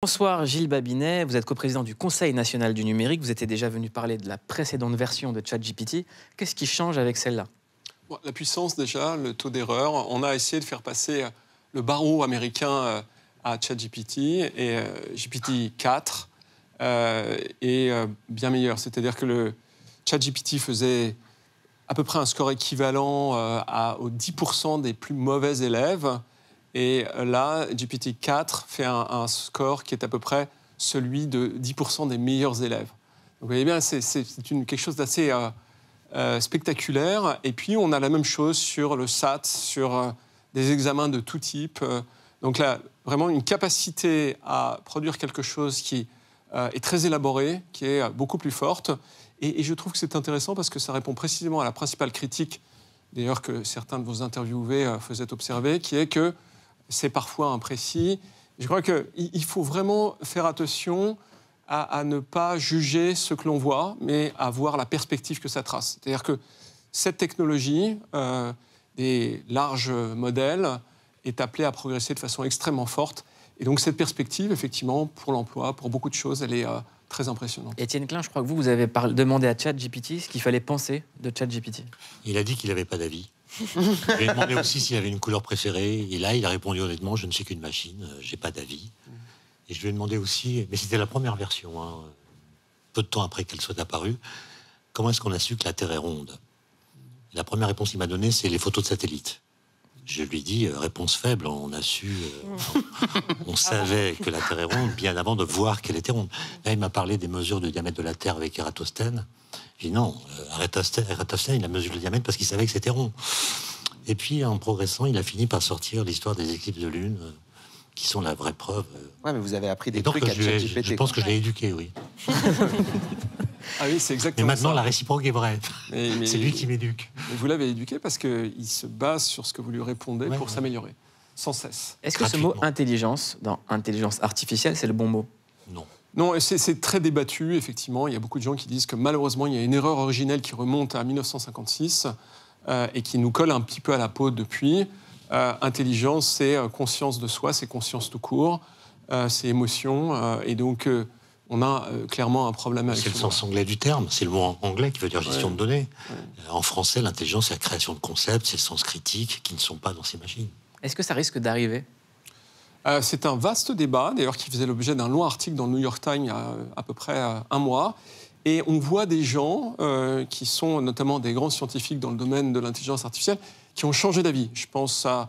Bonsoir Gilles Babinet, vous êtes coprésident du Conseil national du numérique. Vous étiez déjà venu parler de la précédente version de ChatGPT. Qu'est-ce qui change avec celle-là? La puissance déjà, le taux d'erreur. On a essayé de faire passer le barreau américain à ChatGPT et GPT-4 est bien meilleur. C'est-à-dire que le ChatGPT faisait à peu près un score équivalent aux 10% des plus mauvais élèves. Et là, GPT-4 fait un score qui est à peu près celui de 10% des meilleurs élèves. Donc vous voyez bien, c'est quelque chose d'assez spectaculaire. Et puis, on a la même chose sur le SAT, sur des examens de tout type. Donc là, vraiment une capacité à produire quelque chose qui est très élaboré, qui est beaucoup plus forte. Et je trouve que c'est intéressant parce que ça répond précisément à la principale critique, d'ailleurs que certains de vos interviewés faisaient observer, qui est que c'est parfois imprécis. Je crois qu'il faut vraiment faire attention à ne pas juger ce que l'on voit, mais à voir la perspective que ça trace. C'est-à-dire que cette technologie, des larges modèles, est appelée à progresser de façon extrêmement forte. Et donc cette perspective, effectivement, pour l'emploi, pour beaucoup de choses, elle est très impressionnante. Étienne Klein, je crois que vous avez demandé à ChatGPT ce qu'il fallait penser de ChatGPT. Il a dit qu'il n'avait pas d'avis. Je lui ai demandé aussi s'il avait une couleur préférée. Et là, il a répondu honnêtement, je ne suis qu'une machine, j'ai pas d'avis. Et je lui ai demandé aussi, mais c'était la première version, hein, peu de temps après qu'elle soit apparue, comment est-ce qu'on a su que la Terre est ronde? La première réponse qu'il m'a donnée, c'est les photos de satellites. Je lui ai dit, réponse faible, on a su, on savait que la Terre est ronde bien avant de voir qu'elle était ronde. Là, il m'a parlé des mesures de diamètre de la Terre avec Eratosthène. J'ai dit non, Eratosthène, il a mesuré le diamètre parce qu'il savait que c'était rond. Et puis, en progressant, il a fini par sortir l'histoire des éclipses de lune, qui sont la vraie preuve. Ouais, mais vous avez appris des donc, trucs à ChatGPT. je pense que je l'ai éduqué, oui. Ah oui, c'est exactement Mais maintenant, ça. la réciproque est vraie. Mais c'est lui qui m'éduque. Vous l'avez éduqué parce qu'il se base sur ce que vous lui répondez pour s'améliorer, sans cesse. Est-ce que ce mot intelligence, dans intelligence artificielle, c'est le bon mot? Non. Non, c'est très débattu, effectivement. Il y a beaucoup de gens qui disent que malheureusement, il y a une erreur originelle qui remonte à 1956 et qui nous colle un petit peu à la peau depuis. Intelligence, c'est conscience de soi, c'est conscience tout court, c'est émotion. Et donc, on a clairement un problème avec ça. C'est le sens anglais du terme. C'est le mot anglais qui veut dire gestion de données. Ouais. En français, l'intelligence, c'est la création de concepts, c'est le sens critique qui ne sont pas dans ces machines. Est-ce que ça risque d'arriver? C'est un vaste débat, d'ailleurs, qui faisait l'objet d'un long article dans le New York Times il y a à peu près un mois. Et on voit des gens qui sont notamment des grands scientifiques dans le domaine de l'intelligence artificielle qui ont changé d'avis. Je pense à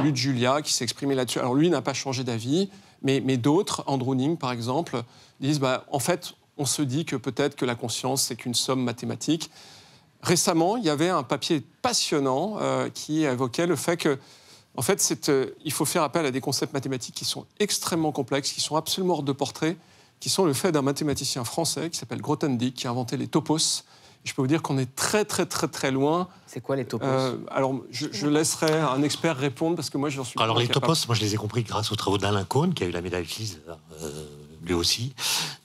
Luc Julia qui s'est exprimé là-dessus. Alors lui n'a pas changé d'avis, mais d'autres, Andrew Ng par exemple, disent en fait, on se dit que peut-être que la conscience, c'est qu'une somme mathématique. Récemment, il y avait un papier passionnant qui évoquait le fait que en fait, il faut faire appel à des concepts mathématiques qui sont extrêmement complexes, qui sont absolument hors de portrait, qui sont le fait d'un mathématicien français qui s'appelle Grothendieck, qui a inventé les topos. Et je peux vous dire qu'on est très, très, très, très loin. C'est quoi les topos? Alors, je laisserai un expert répondre, parce que moi, j'en suis pas Alors, les incapable. topos, moi, je les ai compris grâce aux travaux d'Alain Cohn, qui a eu la médaille Fields, lui aussi.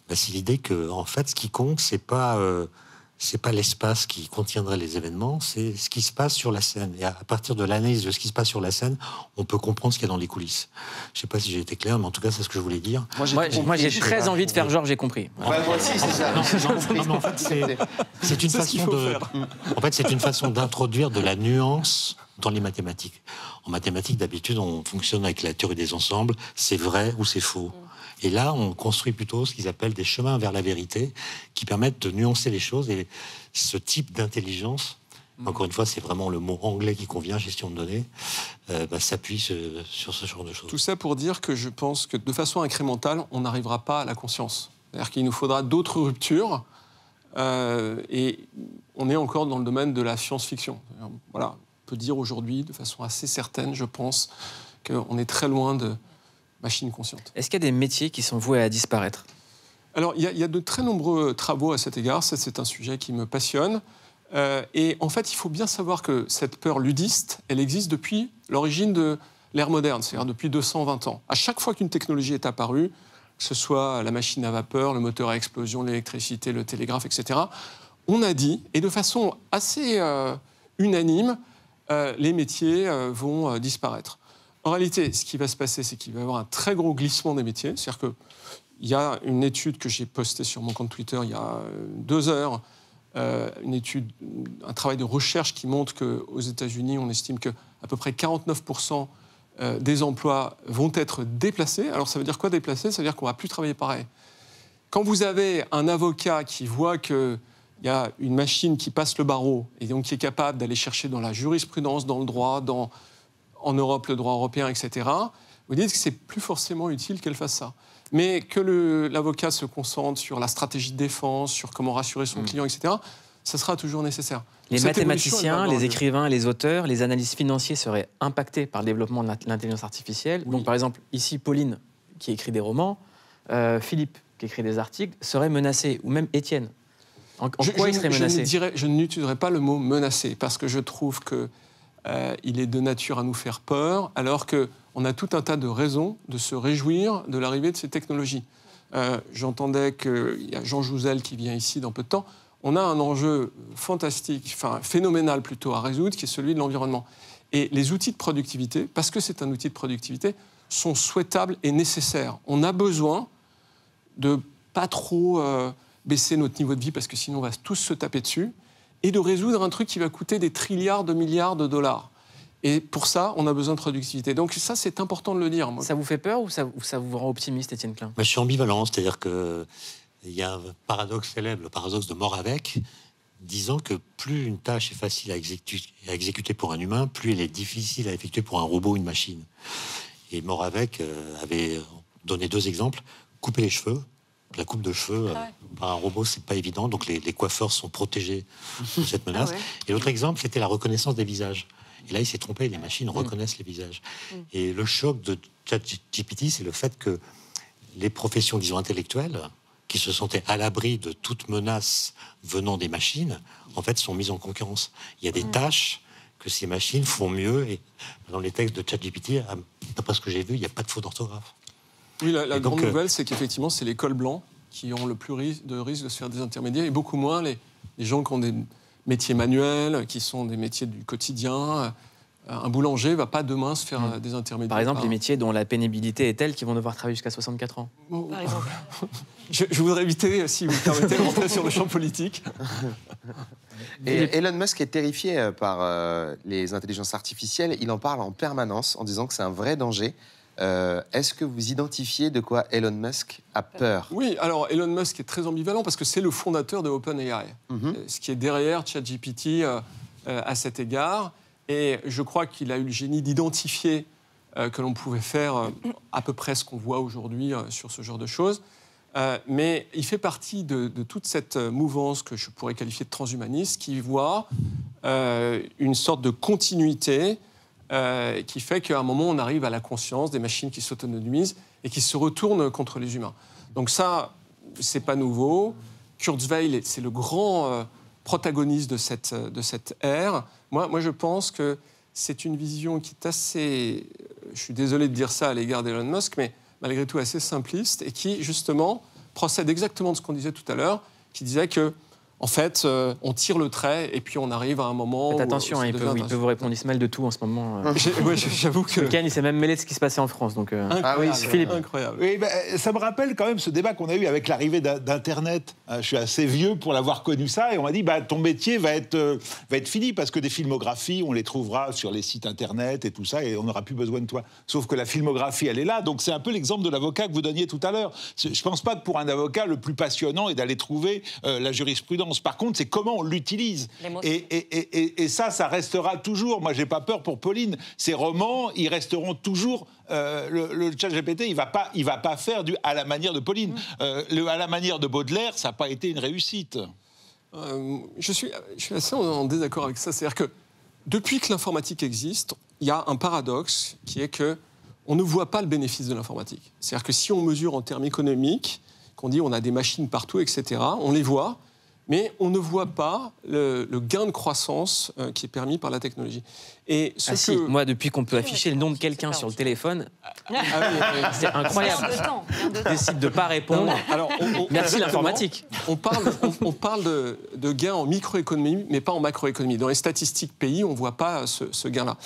C'est l'idée que, en fait, ce qui compte, c'est pas l'espace qui contiendrait les événements, c'est ce qui se passe sur la scène. Et à partir de l'analyse de ce qui se passe sur la scène, on peut comprendre ce qu'il y a dans les coulisses. Je ne sais pas si j'ai été clair, mais en tout cas, c'est ce que je voulais dire. Moi, j'ai très envie de faire genre j'ai compris. Ouais, moi aussi, c'est ça. Non, en fait, c'est une façon en fait, c'est une façon d'introduire de la nuance dans les mathématiques. En mathématiques, d'habitude, on fonctionne avec la théorie des ensembles, c'est vrai ou c'est faux. Et là, on construit plutôt ce qu'ils appellent des chemins vers la vérité, qui permettent de nuancer les choses. Et ce type d'intelligence, encore une fois, c'est vraiment le mot anglais qui convient, gestion de données, s'appuie sur ce genre de choses. Tout ça pour dire que je pense que de façon incrémentale, on n'arrivera pas à la conscience. C'est-à-dire qu'il nous faudra d'autres ruptures. Et on est encore dans le domaine de la science-fiction. Voilà, on peut dire aujourd'hui, de façon assez certaine, je pense, qu'on est très loin de machine consciente. Est-ce qu'il y a des métiers qui sont voués à disparaître? Alors, il y a de très nombreux travaux à cet égard. C'est un sujet qui me passionne. Et en fait, il faut bien savoir que cette peur ludiste, elle existe depuis l'origine de l'ère moderne, c'est-à-dire depuis 220 ans. À chaque fois qu'une technologie est apparue, que ce soit la machine à vapeur, le moteur à explosion, l'électricité, le télégraphe, etc., on a dit, et de façon assez unanime, les métiers vont disparaître. En réalité, ce qui va se passer, c'est qu'il va y avoir un très gros glissement des métiers. C'est-à-dire qu'il y a une étude que j'ai postée sur mon compte Twitter il y a 2 heures, un travail de recherche qui montre qu'aux États-Unis, on estime qu'à peu près 49% des emplois vont être déplacés. Alors ça veut dire quoi déplacés? Ça veut dire qu'on ne va plus travailler pareil. Quand vous avez un avocat qui voit qu'il y a une machine qui passe le barreau et donc qui est capable d'aller chercher dans la jurisprudence, dans le droit, en Europe, le droit européen, etc., vous dites que c'est plus forcément utile qu'elle fasse ça. Mais que l'avocat se concentre sur la stratégie de défense, sur comment rassurer son client, etc., ça sera toujours nécessaire. Les Cette mathématiciens, les écrivains, les auteurs, les analystes financiers seraient impactés par le développement de l'intelligence artificielle. Oui. Donc, par exemple, ici, Pauline, qui écrit des romans, Philippe, qui écrit des articles, serait menacé, ou même Étienne. En quoi il serait menacé? Je n'utiliserai pas le mot menacé, parce que je trouve qu'il est de nature à nous faire peur, alors qu'on a tout un tas de raisons de se réjouir de l'arrivée de ces technologies. J'entendais qu'il y a Jean Jouzel qui vient ici dans peu de temps. On a un enjeu fantastique, enfin phénoménal plutôt à résoudre, qui est celui de l'environnement. Et les outils de productivité, parce que c'est un outil de productivité, sont souhaitables et nécessaires. On a besoin de pas trop baisser notre niveau de vie, parce que sinon on va tous se taper dessus, et de résoudre un truc qui va coûter des trilliards de milliards de dollars. Et pour ça, on a besoin de productivité. Donc ça, c'est important de le dire. Moi. Ça vous fait peur ou ça vous rend optimiste, Étienne Klein? Je suis ambivalent, c'est-à-dire qu'il y a un paradoxe célèbre, le paradoxe de Moravec, disant que plus une tâche est facile à exécuter pour un humain, plus elle est difficile à effectuer pour un robot ou une machine. Et Moravec avait donné 2 exemples. Couper les cheveux. La coupe de cheveux par un robot, c'est pas évident. Donc les coiffeurs sont protégés de cette menace. Et l'autre exemple, c'était la reconnaissance des visages. Et là, il s'est trompé, les machines reconnaissent les visages. Et le choc de ChatGPT, c'est le fait que les professions, disons, intellectuelles, qui se sentaient à l'abri de toute menace venant des machines, en fait, sont mises en concurrence. Il y a des tâches que ces machines font mieux. Et dans les textes de ChatGPT, d'après ce que j'ai vu, il n'y a pas de faute d'orthographe. Oui, la grande nouvelle, c'est qu'effectivement, c'est les cols blancs qui ont le plus de risque de se faire désintermédier, et beaucoup moins les gens qui ont des métiers manuels, qui sont des métiers du quotidien. Un boulanger ne va pas demain se faire désintermédier. Par exemple, les métiers dont la pénibilité est telle qu'ils vont devoir travailler jusqu'à 64 ans. Par exemple. Je voudrais éviter, si vous me permettez, de rentrer sur le champ politique. Et Elon Musk est terrifié par les intelligences artificielles. Il en parle en permanence en disant que c'est un vrai danger. Est-ce que vous identifiez de quoi Elon Musk a peur? Oui, alors Elon Musk est très ambivalent parce que c'est le fondateur de OpenAI, ce qui est derrière ChatGPT à cet égard. Et je crois qu'il a eu le génie d'identifier que l'on pouvait faire à peu près ce qu'on voit aujourd'hui sur ce genre de choses. Mais il fait partie de toute cette mouvance que je pourrais qualifier de transhumaniste qui voit une sorte de continuité qui fait qu'à un moment, on arrive à la conscience des machines qui s'autonomisent et qui se retournent contre les humains. Donc ça, c'est pas nouveau. Kurzweil, c'est le grand protagoniste de cette ère. Moi, je pense que c'est une vision qui est assez... Je suis désolé de dire ça à l'égard d'Elon Musk, mais malgré tout assez simpliste et qui, justement, procède exactement de ce qu'on disait tout à l'heure, qui disait que en fait, on tire le trait et puis on arrive à un moment. Faites attention, il peut vous répondre Ismaël de tout en ce moment. J'avoue que. Ce week-end, il s'est même mêlé de ce qui se passait en France. Donc, ah oui, c'est Philippe. Incroyable. Oui, ça me rappelle quand même ce débat qu'on a eu avec l'arrivée d'Internet. Je suis assez vieux pour l'avoir connu ça et on m'a dit ton métier va être fini parce que des filmographies, on les trouvera sur les sites Internet et tout ça et on n'aura plus besoin de toi. Sauf que la filmographie, elle est là. Donc c'est un peu l'exemple de l'avocat que vous donniez tout à l'heure. Je pense pas que pour un avocat, le plus passionnant est d'aller trouver la jurisprudence. Par contre, c'est comment on l'utilise. Et ça restera toujours. Moi, j'ai pas peur pour Pauline. Ces romans, ils resteront toujours. Le ChatGPT, il va pas faire à la manière de Pauline. À la manière de Baudelaire, ça n'a pas été une réussite. Je suis assez en désaccord avec ça. C'est-à-dire que depuis que l'informatique existe, il y a un paradoxe qui est que on ne voit pas le bénéfice de l'informatique. C'est-à-dire que si on mesure en termes économiques, qu'on dit on a des machines partout, etc., on les voit. mais on ne voit pas le gain de croissance qui est permis par la technologie. Et si, moi, depuis qu'on peut afficher le nom de quelqu'un sur le téléphone, c'est incroyable. Je décide de ne pas répondre. Alors, merci l'informatique. On parle de gains en microéconomie, mais pas en macroéconomie. Dans les statistiques pays, on ne voit pas ce gain-là.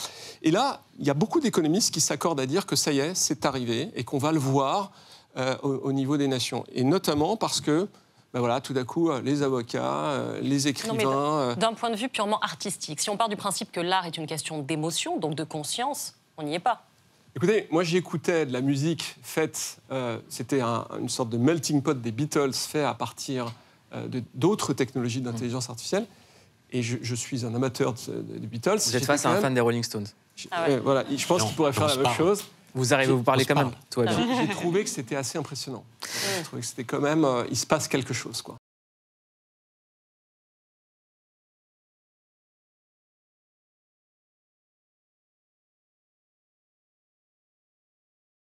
Et là, il y a beaucoup d'économistes qui s'accordent à dire que ça y est, c'est arrivé, et qu'on va le voir au niveau des nations. Et notamment parce que ben voilà, tout d'un coup, les avocats, les écrivains... D'un point de vue purement artistique, si on part du principe que l'art est une question d'émotion, donc de conscience, on n'y est pas. Écoutez, moi j'écoutais de la musique faite, c'était une sorte de melting pot des Beatles fait à partir d'autres technologies d'intelligence artificielle, et je suis un amateur des Beatles. Vous êtes face à un fan des Rolling Stones. Voilà, je pense qu'il pourrait faire la même chose. Vous arrivez à vous parler quand même, toi. J'ai trouvé que c'était assez impressionnant. Je trouvais que c'était quand même... il se passe quelque chose, quoi.